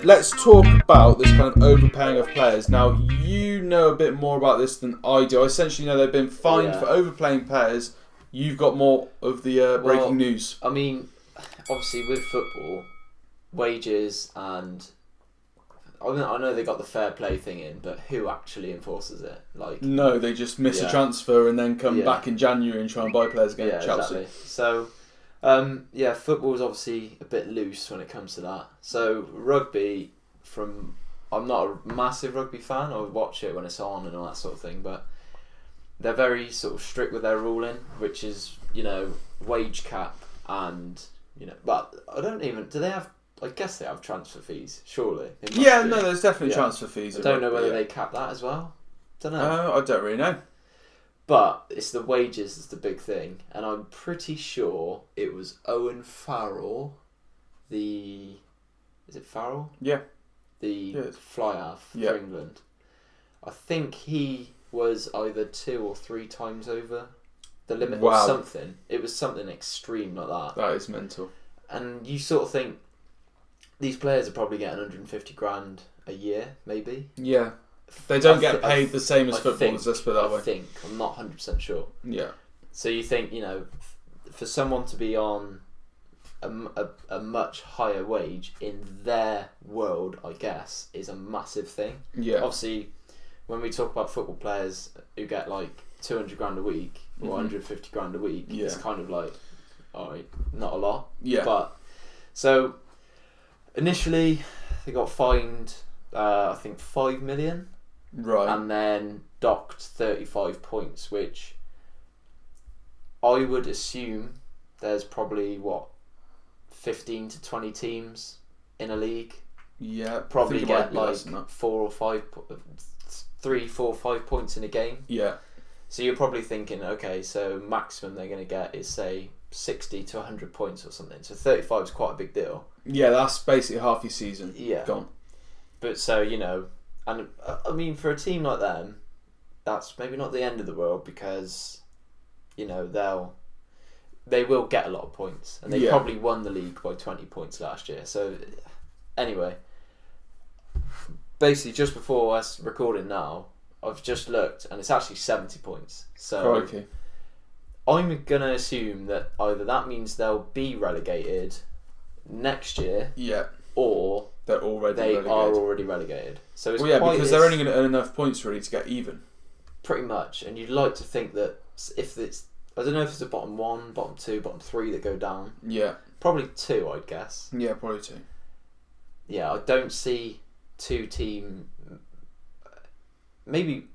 let's talk about this kind of overpaying of players. Now, you know a bit more about this than I do. I essentially know they've been fined for overplaying players. You've got more of the breaking news. I mean, obviously with football, wages and I know they got the fair play thing in, but who actually enforces it? No, they just miss a transfer and then come back in January and try and buy players again at Chelsea. Exactly. So, football is obviously a bit loose when it comes to that. So rugby, I'm not a massive rugby fan. I would watch it when it's on and all that sort of thing, but they're very sort of strict with their ruling, which is wage cap and But I don't even. Do they have? I guess they have transfer fees, surely. There's definitely transfer fees. I don't know whether they cap that as well. Don't know. I don't really know. But it's the wages that's the big thing, and I'm pretty sure it was Owen Farrell, is it Farrell? Yeah. The fly half for England. I think he was either 2 or 3 times over the limit or something. It was something extreme like that. That is mental. And you sort of think these players are probably getting 150 grand a year, maybe. Yeah. They don't get paid the same as footballers, let's put it that way. I'm not 100% sure. Yeah. So you think, for someone to be on a much higher wage in their world, I guess, is a massive thing. Yeah. Obviously, when we talk about football players who get 200 grand a week or 150 grand a week, it's kind of alright, not a lot. Yeah. But so initially they got fined, I think 5 million. Right. And then docked 35 points, which I would assume there's probably 15 to 20 teams in a league. Yeah. Probably get 4 or 5, 3, 4, 5 points in a game. Yeah. So you're probably thinking, okay, so maximum they're going to get is say 60 to 100 points or something. So 35 is quite a big deal. Yeah, that's basically half your season. Yeah. Gone. But so, and I mean, for a team like them, that's maybe not the end of the world because, they will get a lot of points, and they probably won the league by 20 points last year. So, anyway, basically, just before us recording now, I've just looked, and it's actually 70 points. So, Crikey. I'm gonna assume that either that means they'll be relegated next year, or they are already relegated. So it's because they're only going to earn enough points really to get even. Pretty much, and you'd like to think that if it's, I don't know if it's the bottom 1, bottom 2, bottom 3 that go down. Yeah. Probably 2, I'd guess. Yeah, probably 2. Yeah, I don't see 2 team. Maybe.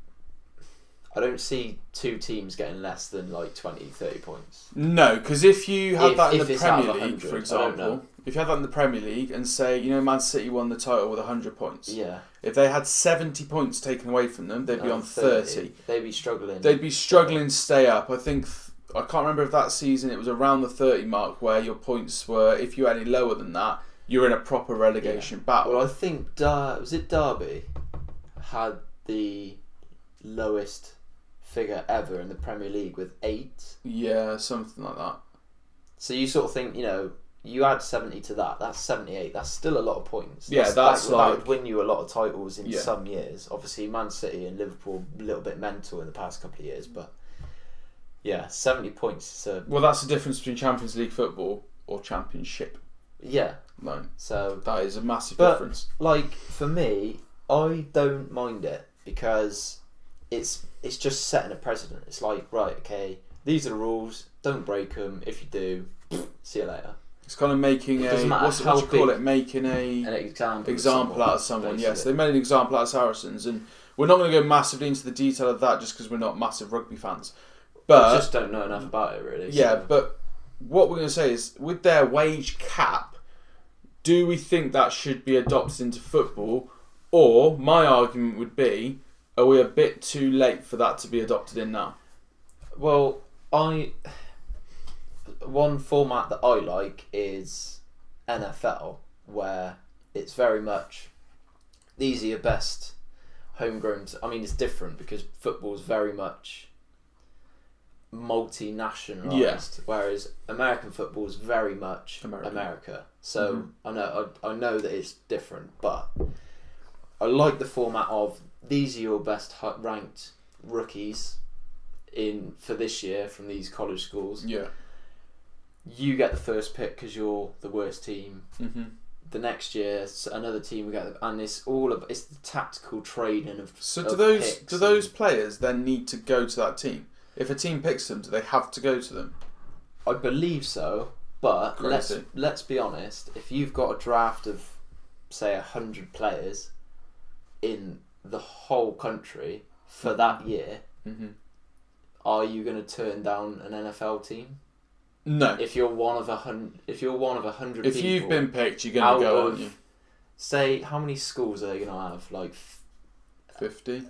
I don't see 2 teams getting less than 20, 30 points. No, because if you had that in the Premier League, 100, for example, if you had that in the Premier League and say, Man City won the title with 100 points. Yeah. If they had 70 points taken away from them, they'd be on 30. They'd be struggling. They'd be struggling to stay up. I think, I can't remember if that season it was around the 30 mark where your points were, if you were any lower than that, you're in a proper relegation battle. Well, I think, was it Derby had the lowest figure ever in the Premier League with 8. Yeah, something like that. So you sort of think, you add 70 to that, that's 78. That's still a lot of points. That would win you a lot of titles in some years. Obviously, Man City and Liverpool a little bit mental in the past couple of years, but 70 points. Well, that's the difference between Champions League football or Championship. Yeah. No. So that is a massive difference. For me, I don't mind it because it's just setting a precedent. It's right, okay, these are the rules. Don't break them. If you do, see you later. It's kind of making what do you call it? Making an example out of someone. Basically. Yes, they made an example out of Saracens, and we're not going to go massively into the detail of that just because we're not massive rugby fans. But we just don't know enough about it, really. Yeah, but what we're going to say is, with their wage cap, do we think that should be adopted into football? Or my argument would be, are we a bit too late for that to be adopted in now? Well, one format that I like is NFL, where it's very much these are your best homegrown. I mean, it's different because football is very much multinationalized, whereas American football is very much America. So I know that it's different, but I like the format of these are your best ranked rookies for this year from these college schools. Yeah. You get the first pick because you're the worst team. Mm-hmm. The next year, another team will get, and it's the tactical training of. So of do those players then need to go to that team? If a team picks them, do they have to go to them? I believe so, but Crazy. let's be honest. If you've got a draft of, say, 100 players in the whole country for that year, are you going to turn down an NFL team? No. If you're one of 100, if you've been picked, you're going to go, aren't you? Say, how many schools are they going to have? Like 50.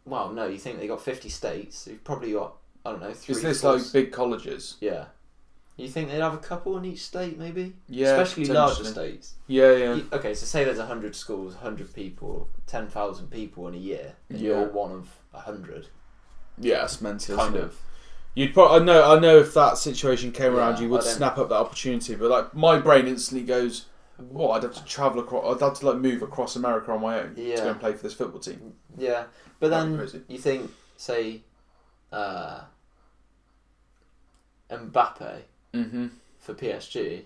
Well, no. You think they got 50 states? You've probably got, I don't know, 3. Is this like big colleges? Yeah. You think they'd have a couple in each state, maybe? Yeah. Especially larger states. Yeah. Okay, so say there's 100 schools, 100 people, 10,000 people in a year, and you're one of 100. Yeah, it's mental. Kind of. You'd probably, I know if that situation came around, you would snap up that opportunity. But like, my brain instantly goes, "What? I'd have to travel across. I'd have to like move across America on my own to go and play for this football team." Yeah, but then you think, say, Mbappe for PSG,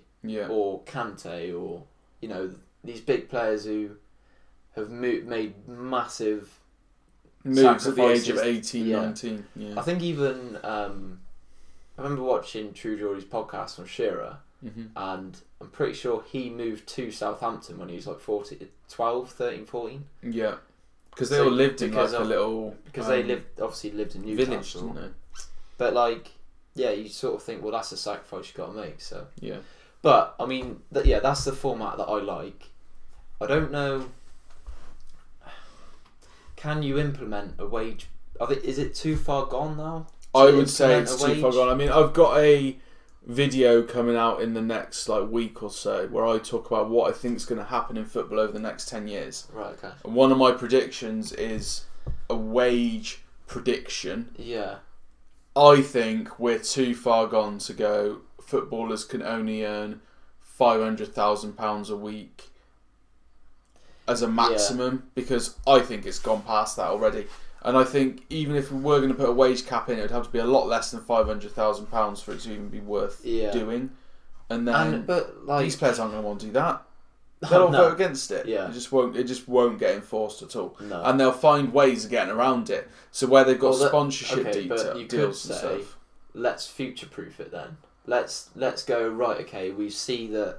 or Kante, or these big players who have made massive moves at the age of 18, 19. Yeah. I think even I remember watching True Geordie's podcast on Shearer, and I'm pretty sure he moved to Southampton when he was like 12, 13, 14. Yeah, because they all lived in like a little... Because they obviously lived in Newcastle. Village, didn't they? But like, yeah, you sort of think, well, that's a sacrifice you've got to make. So yeah. But I mean, that's the format that I like. I don't know. Can you implement a wage? Is it too far gone now? I would say it's too far gone. I mean, I've got a video coming out in the next week or so where I talk about what I think is going to happen in football over the next 10 years. Right. Okay. And one of my predictions is a wage prediction. Yeah. I think we're too far gone to go. Footballers can only earn £500,000 a week as a maximum, because I think it's gone past that already. And I think even if we were going to put a wage cap in, it would have to be a lot less than £500,000 for it to even be worth doing. And then these players aren't going to want to do that. They'll all vote against it. Yeah. It just won't get enforced at all. No. And they'll find ways of getting around it. So where they've got sponsorship deals and stuff. Let's future-proof it then. Let's go, right, okay, we see that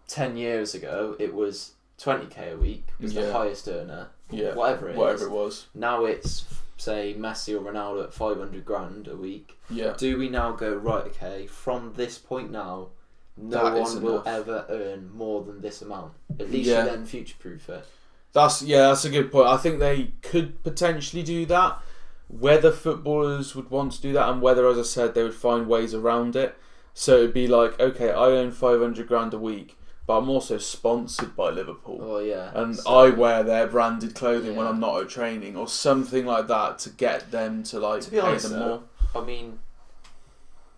10 years ago it was 20k a week was the highest earner. Yeah. Whatever it was. Now it's, say, Messi or Ronaldo at 500 grand a week. Yeah. Do we now go, right, okay, from this point now, no one will ever earn more than this amount? At least you then future-proof it. That's a good point. I think they could potentially do that. Whether footballers would want to do that, and whether, as I said, they would find ways around it. So it'd be like, okay, I earn 500 grand a week, but I'm also sponsored by Liverpool. Oh yeah. And I wear their branded clothing when I'm not at training, or something like that, to get them to be honest, pay them more. I mean,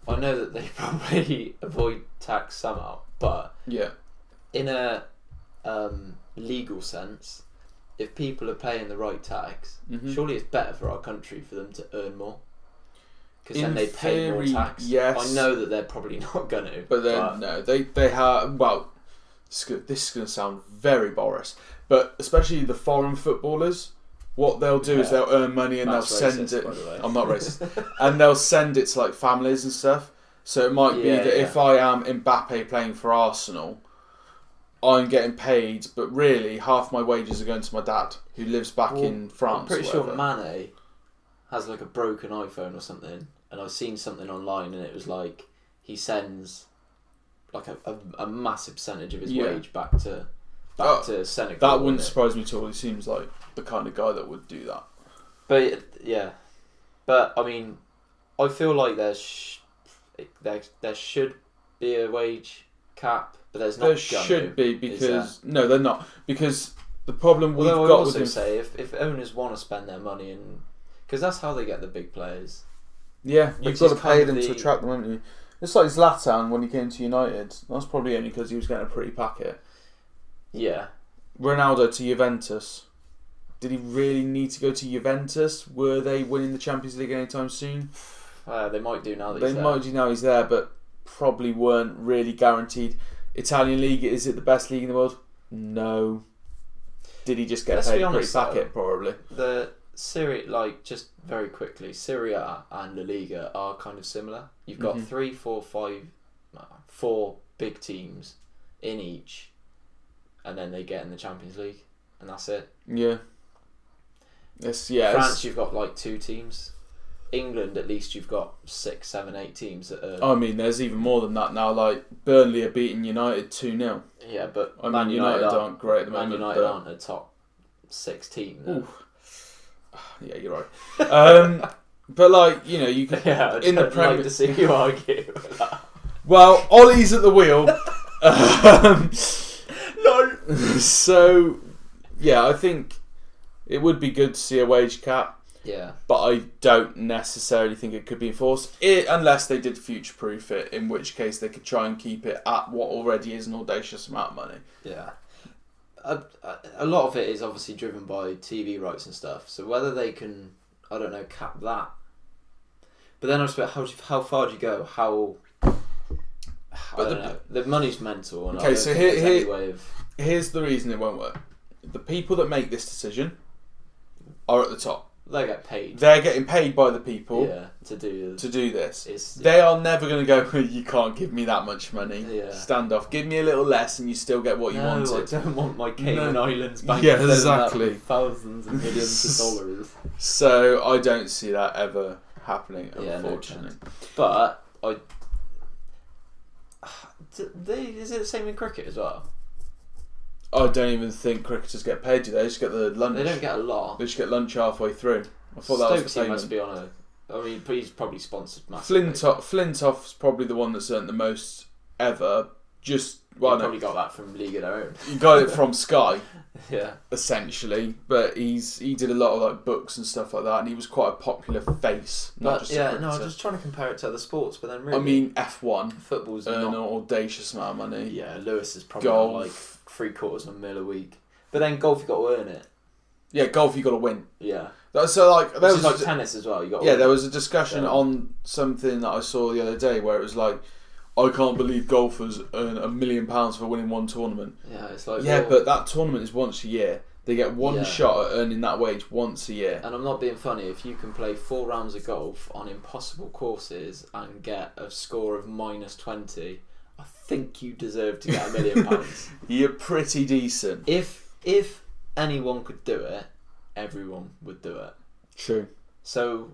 I know that they probably avoid tax somehow, but in a legal sense, if people are paying the right tax, surely it's better for our country for them to earn more, because then they pay more tax. Yes, I know that they're probably not going to, but then they have. Well, this is going to sound very Boris, but especially the foreign footballers, what they'll do is they'll earn money and they'll send it. By the way. I'm not racist, and they'll send it to like families and stuff. So it might be that if I am Mbappe playing for Arsenal, I'm getting paid, but really half my wages are going to my dad, who lives back in France. I'm pretty sure Mane has like a broken iPhone or something, and I've seen something online, and it was like he sends like a massive percentage of his wage back to Senegal. That wouldn't surprise me at all. He seems like the kind of guy that would do that. But I mean, I feel like there should be a wage cap. But there should be, because no, they're not, because the problem we've got with say if owners want to spend their money, and Because that's how they get the big players. Yeah, Which you've got is to kind pay of them the- to attract them, haven't you? It's like Zlatan when he came to United. That's probably only because he was getting a pretty packet. Yeah. Ronaldo to Juventus. Did he really need to go to Juventus? Were they winning the Champions League anytime soon? They might do now that They he's there. might do now he's there, but probably weren't really guaranteed. Italian league, is it the best league in the world? No. Did he just get Let's paid be a pretty honest, packet? Probably. The Serie, like, just very quickly, Serie A and La Liga are kind of similar. You've got 3, 4, 5, 4 big teams in each, and then they get in the Champions League, and that's it. Yeah. France, France, you've got like 2 teams. England, at least, you've got 6, 7, 8 teams that are. I mean, there's even more than that now. Like Burnley are beating United 2-0. Yeah, but I mean, United aren't great at the Man moment. United aren't a top 6 team. Ooh. Yeah, you're right. But like, you know, you can in the I'd Premier. like to see you argue. Well, Ollie's at the wheel. No. So, yeah, I think it would be good to see a wage cap. Yeah. But I don't necessarily think it could be enforced, unless they did future-proof it, in which case they could try and keep it at what already is an audacious amount of money. Yeah. A lot of it is obviously driven by TV rights and stuff, so whether they can, I don't know, cap that. But then I was about how far do you go? I don't know. The money's mental. And Okay, I so don't think there's any way of... here's the reason it won't work. The people that make this decision are at the top. They get paid. They're getting paid by the people to do this. They are never going to go, you can't give me that much money. Yeah. Stand off. Give me a little less and you still get what you wanted. I don't want my Cayman Islands bank Yeah, filling up exactly. with thousands and millions of dollars. So I don't see that ever happening, unfortunately. But is it the same in cricket as well? I don't even think cricketers get paid, do they? They just get the lunch. They don't get a lot. They just get lunch halfway through. I thought that was the Stokesy payment. must be on a... I mean, he's probably sponsored massively. Flintoff's probably the one that's earned the most ever. Probably got that from League of Their Own. He got it from Sky, Yeah. essentially. But he did a lot of like books and stuff like that, and he was quite a popular face, not just a cricketer. I'm just trying to compare it to other sports, but then really... I mean, F1 football's earn not... an audacious amount of money. Yeah, Lewis is probably Golf. on like $750,000 a week. But then golf, you got to earn it. Yeah, golf you got to win. Yeah. So like there was like tennis as well. You got. Yeah, there was a discussion on something that I saw the other day where it was like, I can't believe golfers earn £1 million for winning one tournament. Yeah, it's like. Yeah, but that tournament is once a year. They get one shot at earning that wage once a year. And I'm not being funny. If you can play 4 rounds of golf on impossible courses and get a score of -20, I think you deserve to get £1 million. You're pretty decent. If anyone could do it, everyone would do it. True. So,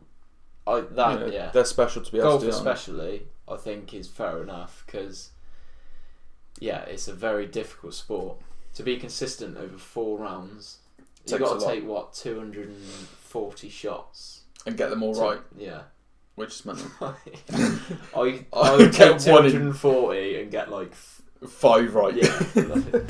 they're special to be able golf to do that. especially, I think, is fair enough because, it's a very difficult sport. To be consistent over 4 rounds, you've got to take 240 shots and get them all right. Yeah, which is mental. I would take 240 and get like 5 right. Yeah.